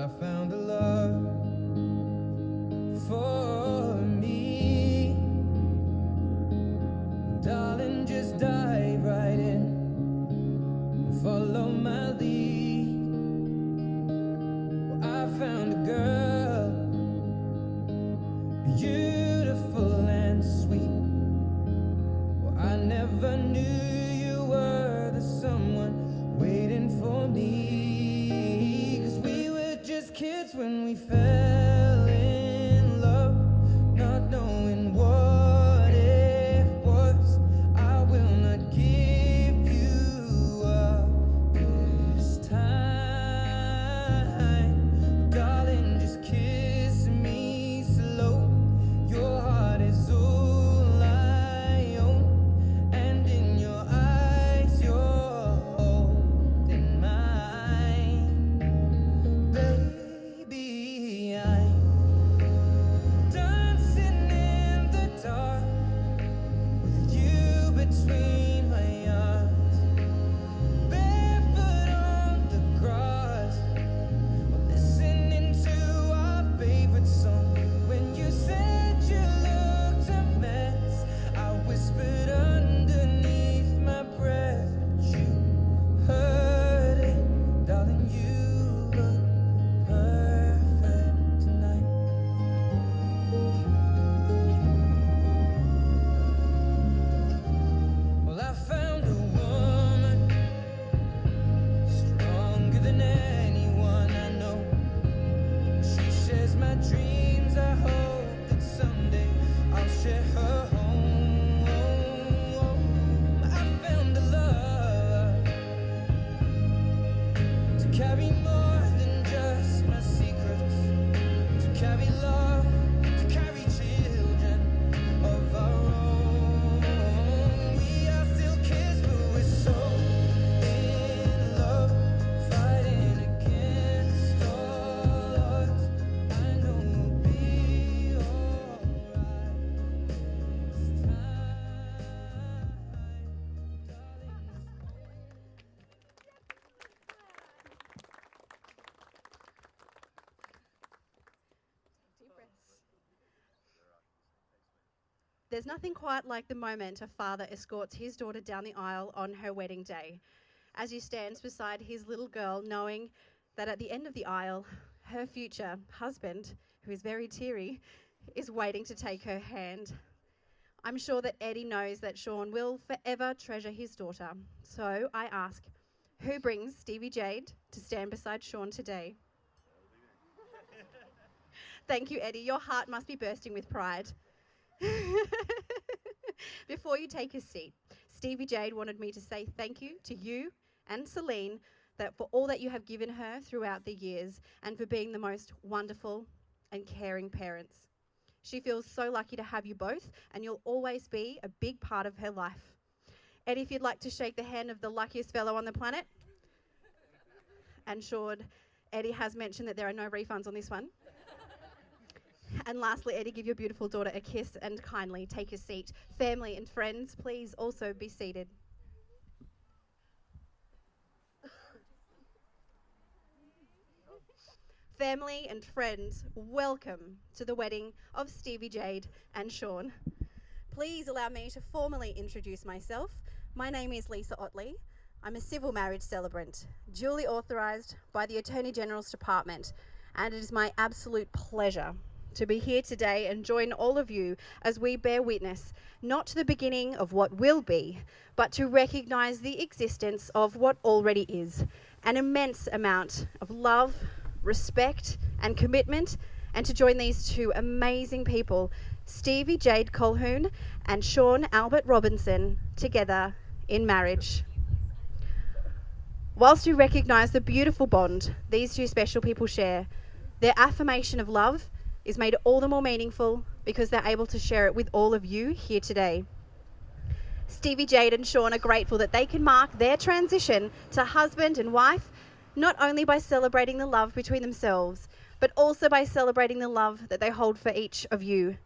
I found a love for me. Darling, just dive right in, follow my lead. Well, I found a girl, beautiful and sweet. Well, I never knew you were the someone waiting for me. 'Cause we were just kids when we fell in love, not knowing what it was. I will not give you up this time. Darling, just kiss me slow. Your heart is all I own, and in your eyes you're holding mine. Baby, I'm dancing in the dark with you between my arms, barefoot on the grass, listening to our favorite song. When you said you looked a mess, I whispered underneath my breath, but you heard it. Darling, you look perfect tonight. Well, I found a woman stronger than anyone I know. She shares my dreams. I hope that someday I'll share her home. I found a love to carry more than just my secrets, to carry love, to carry children of our own. We are still kids, but we're so in love, fighting against all odds. I know we'll be alright this time, darling. There's nothing quite like the moment a father escorts his daughter down the aisle on her wedding day, as he stands beside his little girl, knowing that at the end of the aisle, her future husband, who is very teary, is waiting to take her hand. I'm sure that Eddie knows that Sean will forever treasure his daughter. So I ask, who brings Stevie Jade to stand beside Sean today? Thank you, Eddie. Your heart must be bursting with pride. Before you take a seat, Stevie Jade wanted me to say thank you to you and Celine for all that you have given her throughout the years and for being the most wonderful and caring parents. She feels so lucky to have you both, and you'll always be a big part of her life. Eddie, if you'd like to shake the hand of the luckiest fellow on the planet. And Sean, Eddie has mentioned that there are no refunds on this one. And lastly, Eddie, give your beautiful daughter a kiss and kindly take a seat. Family and friends, please also be seated. Family and friends, welcome to the wedding of Stevie Jade and Sean. Please allow me to formally introduce myself. My name is Lisa Otley. I'm a civil marriage celebrant, duly authorised by the Attorney General's Department, and it is my absolute pleasure to be here today and join all of you as we bear witness not to the beginning of what will be, but to recognise the existence of what already is, an immense amount of love, respect and commitment, and to join these two amazing people, Stevie Jade Colquhoun and Sean Albert Robinson, together in marriage. Whilst we recognise the beautiful bond these two special people share, their affirmation of love is made all the more meaningful because they're able to share it with all of you here today. Stevie Jade and Sean are grateful that they can mark their transition to husband and wife not only by celebrating the love between themselves, but also by celebrating the love that they hold for each of you.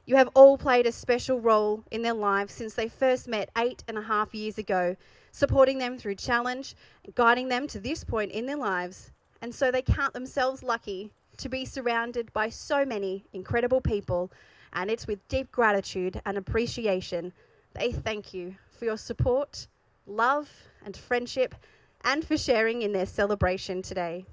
You have all played a special role in their lives since they first met 8.5 years ago, supporting them through challenge, guiding them to this point in their lives, And so they count themselves lucky to be surrounded by so many incredible people. And it's with deep gratitude and appreciation they thank you for your support, love, and friendship, and for sharing in their celebration today.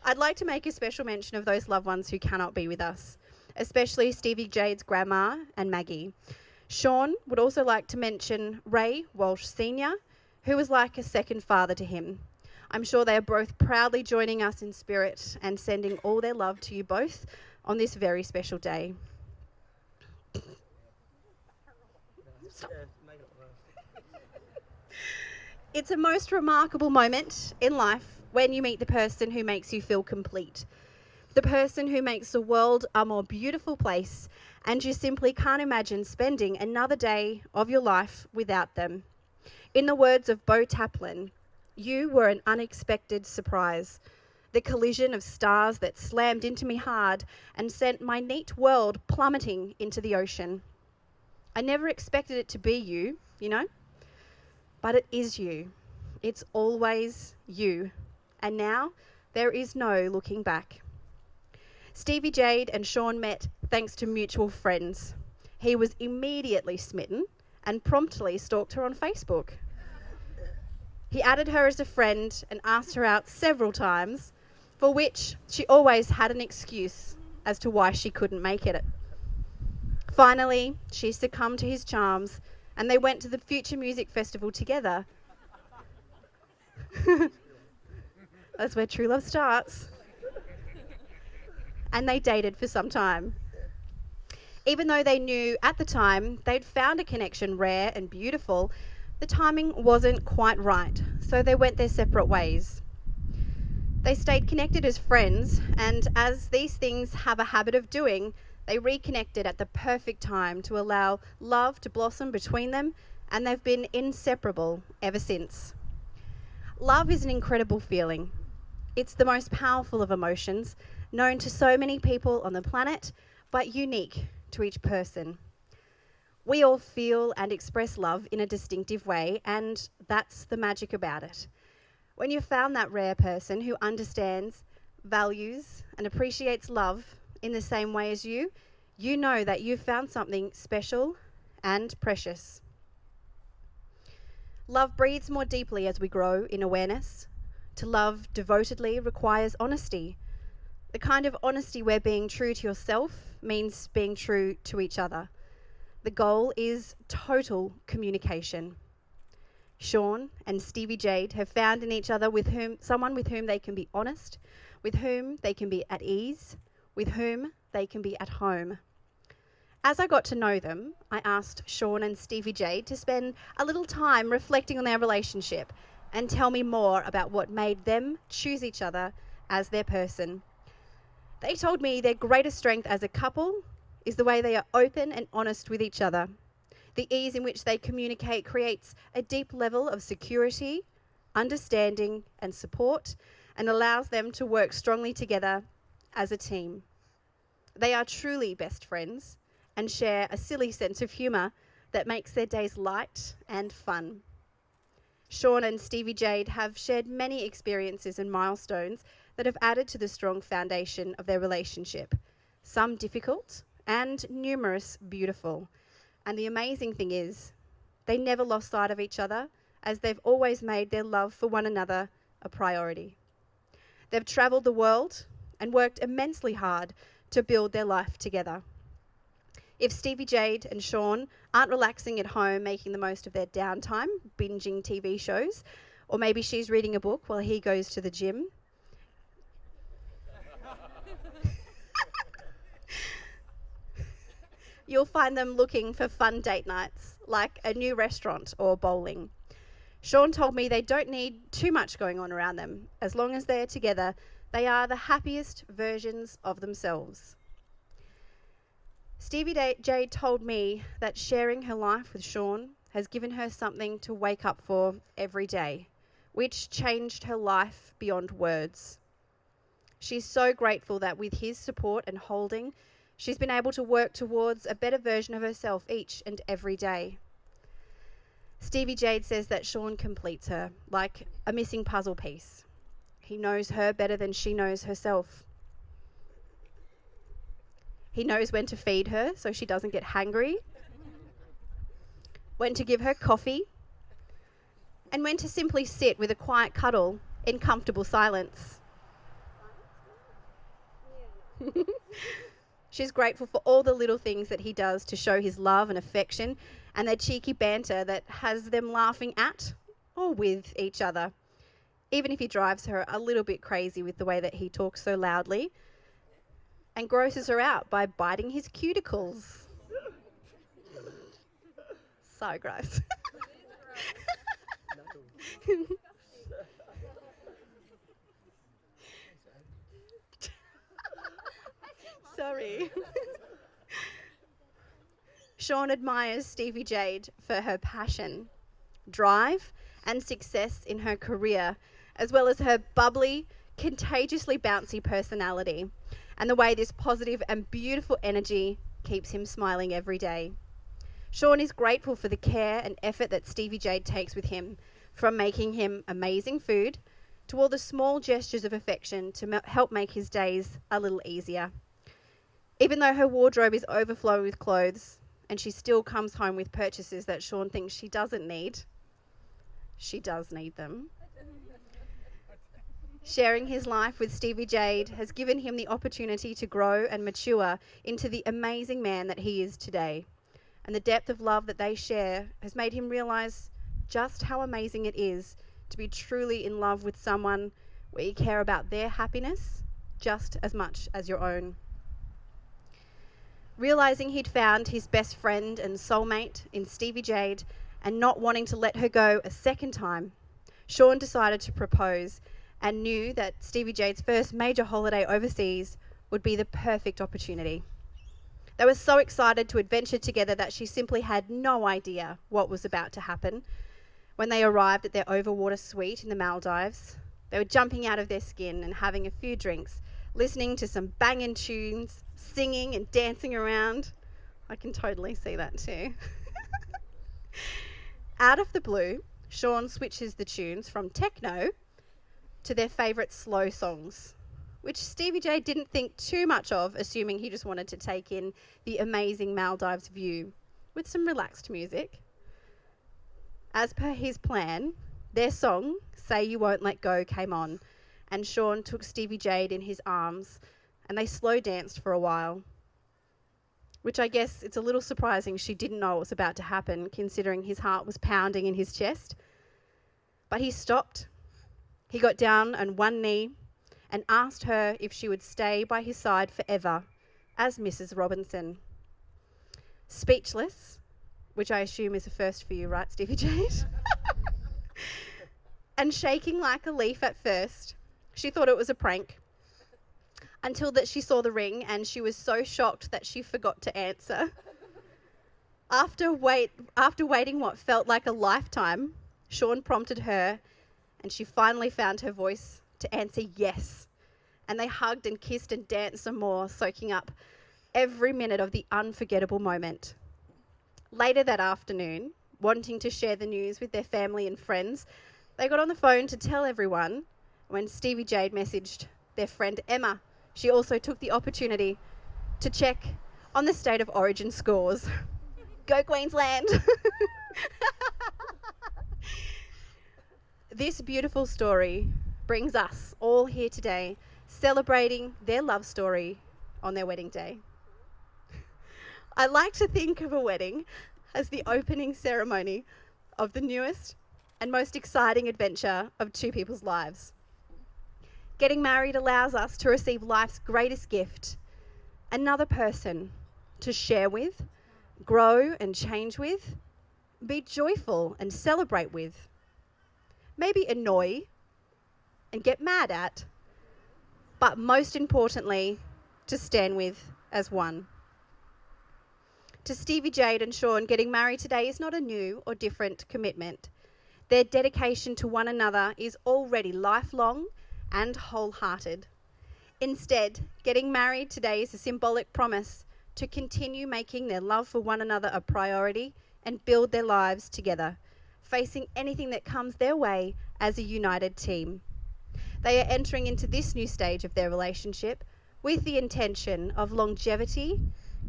I'd like to make a special mention of those loved ones who cannot be with us, especially Stevie Jade's grandma and Maggie. Sean would also like to mention Ray Walsh Sr., who was like a second father to him. I'm sure they are both proudly joining us in spirit and sending all their love to you both on this very special day. It's a most remarkable moment in life when you meet the person who makes you feel complete, the person who makes the world a more beautiful place, and you simply can't imagine spending another day of your life without them. In the words of Bo Taplin, you were an unexpected surprise, the collision of stars that slammed into me hard and sent my neat world plummeting into the ocean. I never expected it to be you, but it is you. It's always you. And now there is no looking back. Stevie Jade and Sean met thanks to mutual friends. He was immediately smitten and promptly stalked her on Facebook. He added her as a friend and asked her out several times, for which she always had an excuse as to why she couldn't make it. Finally, she succumbed to his charms and they went to the Future Music Festival together. That's where true love starts. And they dated for some time. Even though they knew at the time they'd found a connection rare and beautiful, the timing wasn't quite right, so they went their separate ways. They stayed connected as friends, and as these things have a habit of doing, they reconnected at the perfect time to allow love to blossom between them, and they've been inseparable ever since. Love is an incredible feeling. It's the most powerful of emotions, known to so many people on the planet, but unique to each person. We all feel and express love in a distinctive way, and that's the magic about it. When you've found that rare person who understands, values, and appreciates love in the same way as you, you know that you've found something special and precious. Love breathes more deeply as we grow in awareness. To love devotedly requires honesty. The kind of honesty where being true to yourself means being true to each other. The goal is total communication. Sean and Stevie Jade have found in each other someone with whom they can be honest, with whom they can be at ease, with whom they can be at home. As I got to know them, I asked Sean and Stevie Jade to spend a little time reflecting on their relationship and tell me more about what made them choose each other as their person. They told me their greatest strength as a couple is the way they are open and honest with each other. The ease in which they communicate creates a deep level of security, understanding, and support, and allows them to work strongly together as a team. They are truly best friends and share a silly sense of humour that makes their days light and fun. Sean and Stevie Jade have shared many experiences and milestones that have added to the strong foundation of their relationship, some difficult and numerous beautiful. And the amazing thing is, they never lost sight of each other, as they've always made their love for one another a priority. They've travelled the world and worked immensely hard to build their life together. If Stevie Jade and Sean aren't relaxing at home, making the most of their downtime, binging TV shows, or maybe she's reading a book while he goes to the gym, you'll find them looking for fun date nights, like a new restaurant or bowling. Sean told me they don't need too much going on around them. As long as they're together, they are the happiest versions of themselves. Stevie Jade told me that sharing her life with Sean has given her something to wake up for every day, which changed her life beyond words. She's so grateful that with his support and holding, She's been able to work towards a better version of herself each and every day. Stevie Jade says that Sean completes her, like a missing puzzle piece. He knows her better than she knows herself. He knows when to feed her so she doesn't get hangry, when to give her coffee, and when to simply sit with a quiet cuddle in comfortable silence. She's grateful for all the little things that he does to show his love and affection, and their cheeky banter that has them laughing at or with each other, even if he drives her a little bit crazy with the way that he talks so loudly and grosses her out by biting his cuticles. So gross. Sorry. Sean admires Stevie Jade for her passion, drive, and success in her career, as well as her bubbly, contagiously bouncy personality, and the way this positive and beautiful energy keeps him smiling every day. Sean is grateful for the care and effort that Stevie Jade takes with him, from making him amazing food to all the small gestures of affection to help make his days a little easier. Even though her wardrobe is overflowing with clothes and she still comes home with purchases that Sean thinks she doesn't need, she does need them. Sharing his life with Stevie Jade has given him the opportunity to grow and mature into the amazing man that he is today. And the depth of love that they share has made him realise just how amazing it is to be truly in love with someone where you care about their happiness just as much as your own. Realising he'd found his best friend and soulmate in Stevie Jade and not wanting to let her go a second time, Sean decided to propose and knew that Stevie Jade's first major holiday overseas would be the perfect opportunity. They were so excited to adventure together that she simply had no idea what was about to happen. When they arrived at their overwater suite in the Maldives, they were jumping out of their skin and having a few drinks, listening to some banging tunes, singing and dancing around. I can totally see that too. Out of the blue, Sean switches the tunes from techno to their favourite slow songs, which Stevie J didn't think too much of, assuming he just wanted to take in the amazing Maldives view with some relaxed music. As per his plan, their song, Say You Won't Let Go, came on, and Sean took Stevie Jade in his arms and they slow danced for a while, which I guess it's a little surprising she didn't know what was about to happen, considering his heart was pounding in his chest. But he stopped. He got down on one knee and asked her if she would stay by his side forever as Mrs. Robinson. Speechless, which I assume is a first for you, right, Stevie Jade? And shaking like a leaf at first, she thought it was a prank, until that she saw the ring and she was so shocked that she forgot to answer. After waiting what felt like a lifetime, Sean prompted her and she finally found her voice to answer yes. And they hugged and kissed and danced some more, soaking up every minute of the unforgettable moment. Later that afternoon, wanting to share the news with their family and friends, they got on the phone to tell everyone. When Stevie Jade messaged their friend Emma, she also took the opportunity to check on the State of Origin scores. Go Queensland! This beautiful story brings us all here today celebrating their love story on their wedding day. I like to think of a wedding as the opening ceremony of the newest and most exciting adventure of two people's lives. Getting married allows us to receive life's greatest gift, another person to share with, grow and change with, be joyful and celebrate with, maybe annoy and get mad at, but most importantly, to stand with as one. To Stevie Jade and Sean, getting married today is not a new or different commitment. Their dedication to one another is already lifelong and wholehearted. Instead, getting married today is a symbolic promise to continue making their love for one another a priority and build their lives together, facing anything that comes their way as a united team. They are entering into this new stage of their relationship with the intention of longevity,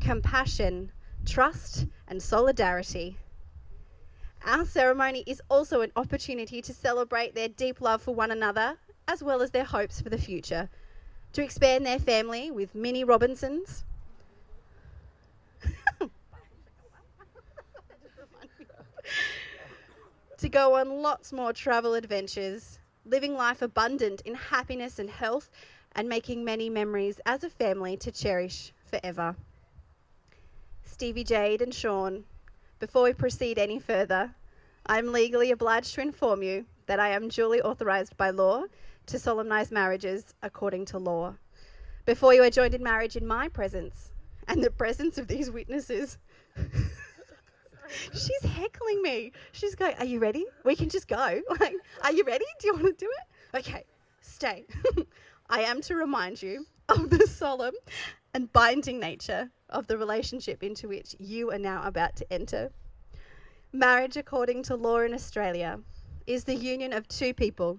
compassion, trust, and solidarity. Our ceremony is also an opportunity to celebrate their deep love for one another, as well as their hopes for the future, to expand their family with mini Robinsons, to go on lots more travel adventures, living life abundant in happiness and health, and making many memories as a family to cherish forever. Stevie Jade and Sean, before we proceed any further, I am legally obliged to inform you that I am duly authorised by law to solemnise marriages according to law. Before you are joined in marriage in my presence and the presence of these witnesses. She's heckling me. She's going, are you ready? We can just go. Like, are you ready? Do you want to do it? Okay, stay. I am to remind you of the solemn and binding nature of the relationship into which you are now about to enter. Marriage, according to law in Australia, is the union of two people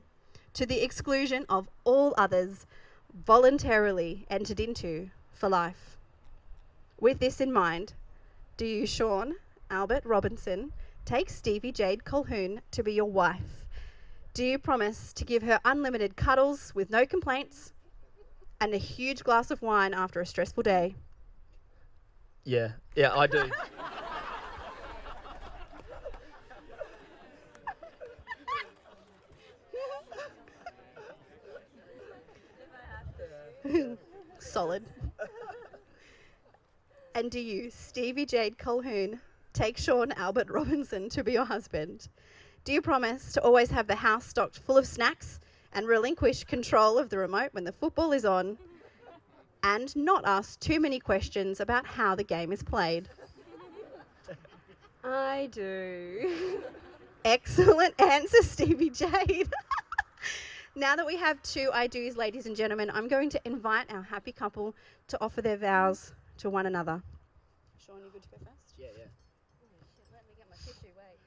to the exclusion of all others voluntarily entered into for life. With this in mind, do you, Sean Albert Robinson, take Stevie Jade Colquhoun to be your wife? Do you promise to give her unlimited cuddles with no complaints and a huge glass of wine after a stressful day? Yeah, I do. Solid. And do you, Stevie Jade Colquhoun, take Sean Albert Robinson to be your husband? Do you promise to always have the house stocked full of snacks and relinquish control of the remote when the football is on, and not ask too many questions about how the game is played? I do. Excellent answer, Stevie Jade. Now that we have two I do's, ladies and gentlemen, I'm going to invite our happy couple to offer their vows to one another. Sean, you good to go first? Yeah. Let me get my tissue, wait.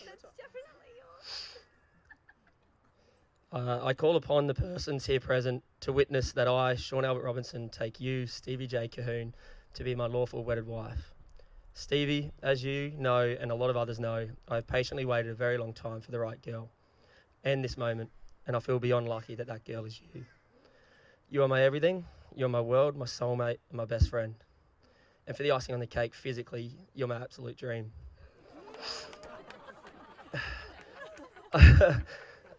That's definitely yours. I call upon the persons here present to witness that I, Sean Albert Robinson, take you, Stevie J. Colquhoun, to be my lawful wedded wife. Stevie, as you know and a lot of others know, I have patiently waited a very long time for the right girl and this moment, and I feel beyond lucky that that girl is you. You are my everything, you're my world, my soulmate, and my best friend. And for the icing on the cake, physically, you're my absolute dream.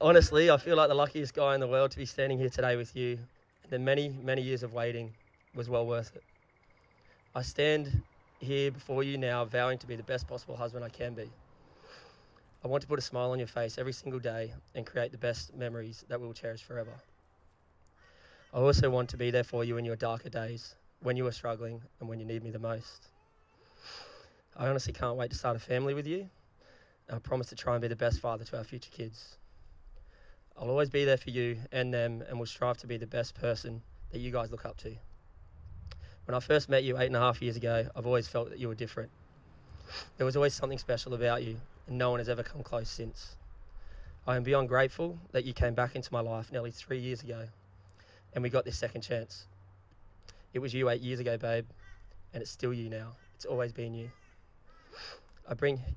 Honestly, I feel like the luckiest guy in the world to be standing here today with you. The many, many years of waiting was well worth it. I stand here before you now, vowing to be the best possible husband I can be. I want to put a smile on your face every single day and create the best memories that we'll cherish forever. I also want to be there for you in your darker days, when you are struggling and when you need me the most. I honestly can't wait to start a family with you. I promise to try and be the best father to our future kids. I'll always be there for you and them, and will strive to be the best person that you guys look up to. When I first met you 8.5 years ago, I've always felt that you were different. There was always something special about you, and no one has ever come close since. I am beyond grateful that you came back into my life nearly 3 years ago, and we got this second chance. It was you 8 years ago, babe, and it's still you now. It's always been you.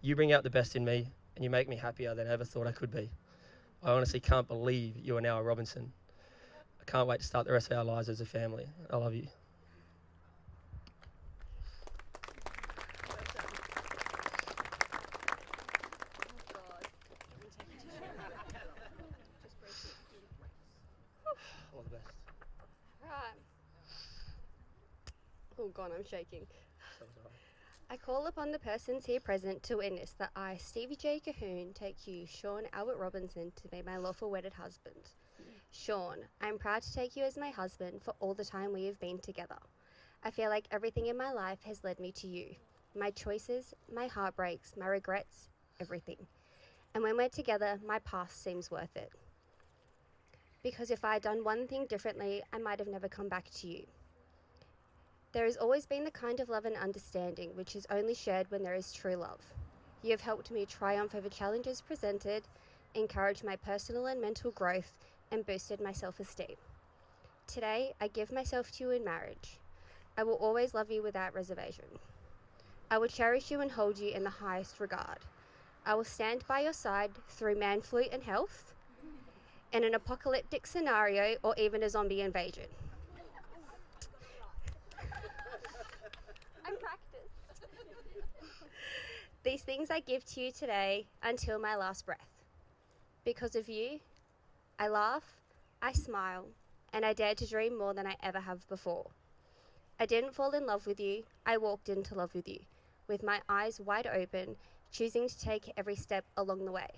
You bring out the best in me, and you make me happier than I ever thought I could be. I honestly can't believe you are now a Robinson. I can't wait to start the rest of our lives as a family. I love you. All the best. Right. Oh God, I'm shaking. That was all right. I call upon the persons here present to witness that I, Stevie J. Colquhoun, take you, Sean Albert Robinson, to be my lawful wedded husband. Sean, I am proud to take you as my husband for all the time we have been together. I feel like everything in my life has led me to you. My choices, my heartbreaks, my regrets, everything. And when we're together, my past seems worth it. Because if I had done one thing differently, I might have never come back to you. There has always been the kind of love and understanding which is only shared when there is true love. You have helped me triumph over challenges presented, encouraged my personal and mental growth, and boosted my self-esteem. Today, I give myself to you in marriage. I will always love you without reservation. I will cherish you and hold you in the highest regard. I will stand by your side through man flu and health, in an apocalyptic scenario, or even a zombie invasion. I practiced. These things I give to you today until my last breath. Because of you, I laugh, I smile, and I dare to dream more than I ever have before. I didn't fall in love with you, I walked into love with you, with my eyes wide open, choosing to take every step along the way.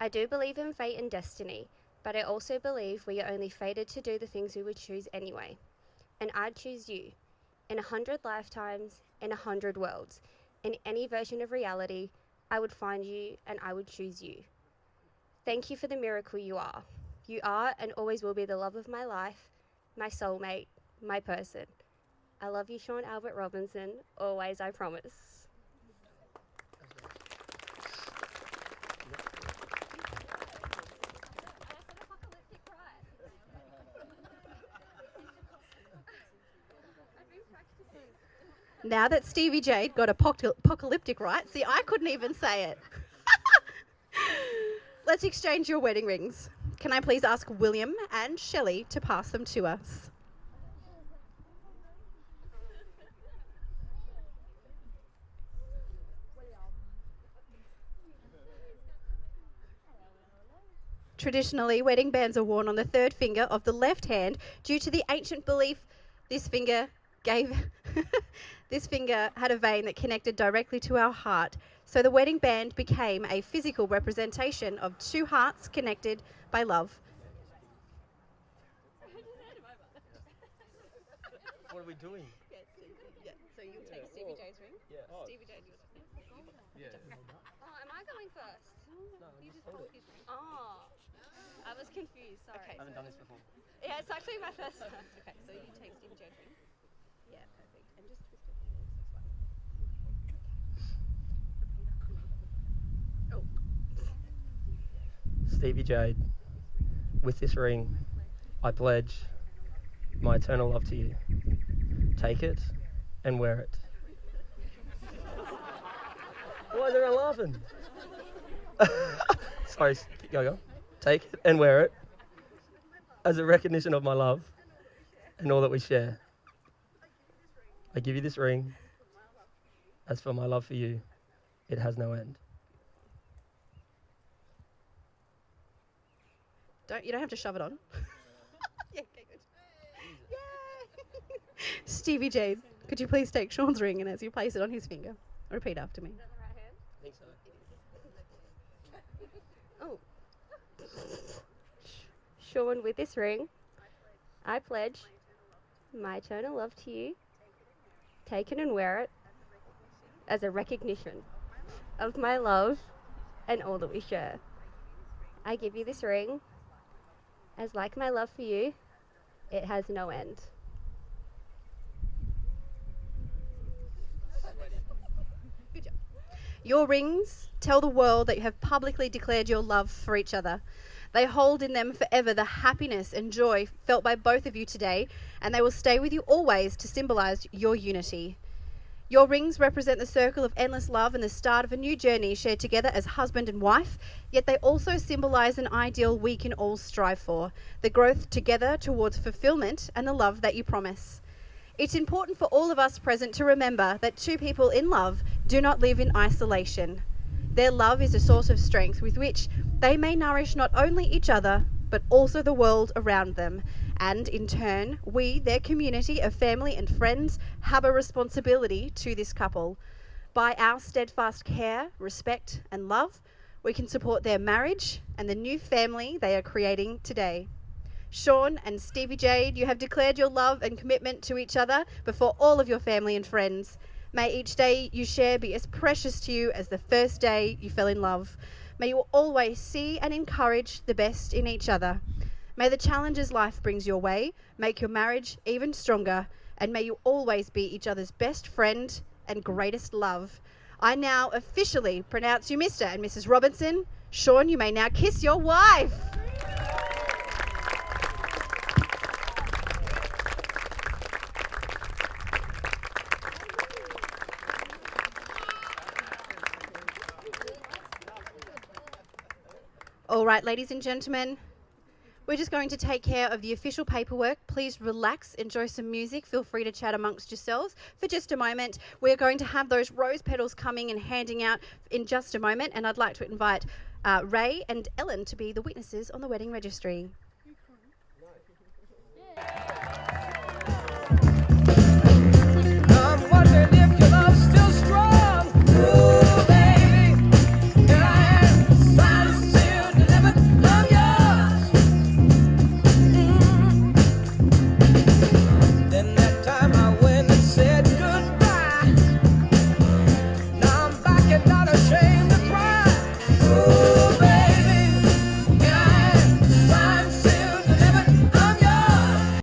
I do believe in fate and destiny, but I also believe we are only fated to do the things we would choose anyway. And I'd choose you. In 100 lifetimes, in 100 worlds, in any version of reality, I would find you and I would choose you. Thank you for the miracle you are. You are and always will be the love of my life, my soulmate, my person. I love you, Sean Albert Robinson. Always, I promise. Now that Stevie Jade got apocalyptic right, see, I couldn't even say it. Let's exchange your wedding rings. Can I please ask William and Shelley to pass them to us? Traditionally, wedding bands are worn on the third finger of the left hand due to the ancient belief this finger had a vein that connected directly to our heart. So the wedding band became a physical representation of two hearts connected by love. What are we doing? So you take Stevie J's ring. Yeah. Stevie J. Oh, am I going first? No, You just hold his ring. Oh, I was confused, sorry. Okay. I haven't done this before. Yeah, it's actually my first time. Okay, so you take Stevie J's ring. Yeah, perfect. And just twist it. Oh. Stevie Jade, with this ring, I pledge my eternal love to you. Take it and wear it. Why is everyone laughing? Sorry, go. Take it and wear it as a recognition of my love and all that we share. I give you this ring. As for my love for you, it has no end. You don't have to shove it on. Yeah, okay, good. Yay! Stevie Jade, could you please take Sean's ring, and as you place it on his finger, repeat after me. Is that the right hand? I think so. Oh. Sean, with this ring, I pledge my eternal love to you. Take it and wear it as a recognition of my love and all that we share. I give you this ring as, like my love for you, it has no end. Good job. Your rings tell the world that you have publicly declared your love for each other. They hold in them forever the happiness and joy felt by both of you today, and they will stay with you always to symbolize your unity. Your rings represent the circle of endless love and the start of a new journey shared together as husband and wife, yet they also symbolize an ideal we can all strive for, the growth together towards fulfillment and the love that you promise. It's important for all of us present to remember that two people in love do not live in isolation. Their love is a source of strength with which they may nourish not only each other, but also the world around them. And in turn, we, their community of family and friends, have a responsibility to this couple. By our steadfast care, respect, and love, we can support their marriage and the new family they are creating today. Sean and Stevie Jade, you have declared your love and commitment to each other before all of your family and friends. May each day you share be as precious to you as the first day you fell in love. May you always see and encourage the best in each other. May the challenges life brings your way make your marriage even stronger, and may you always be each other's best friend and greatest love. I now officially pronounce you Mr. and Mrs. Robinson. Sean, you may now kiss your wife. All right, ladies and gentlemen, we're just going to take care of the official paperwork. Please relax, enjoy some music. Feel free to chat amongst yourselves for just a moment. We're going to have those rose petals coming and handing out in just a moment. And I'd like to invite Ray and Ellen to be the witnesses on the wedding registry.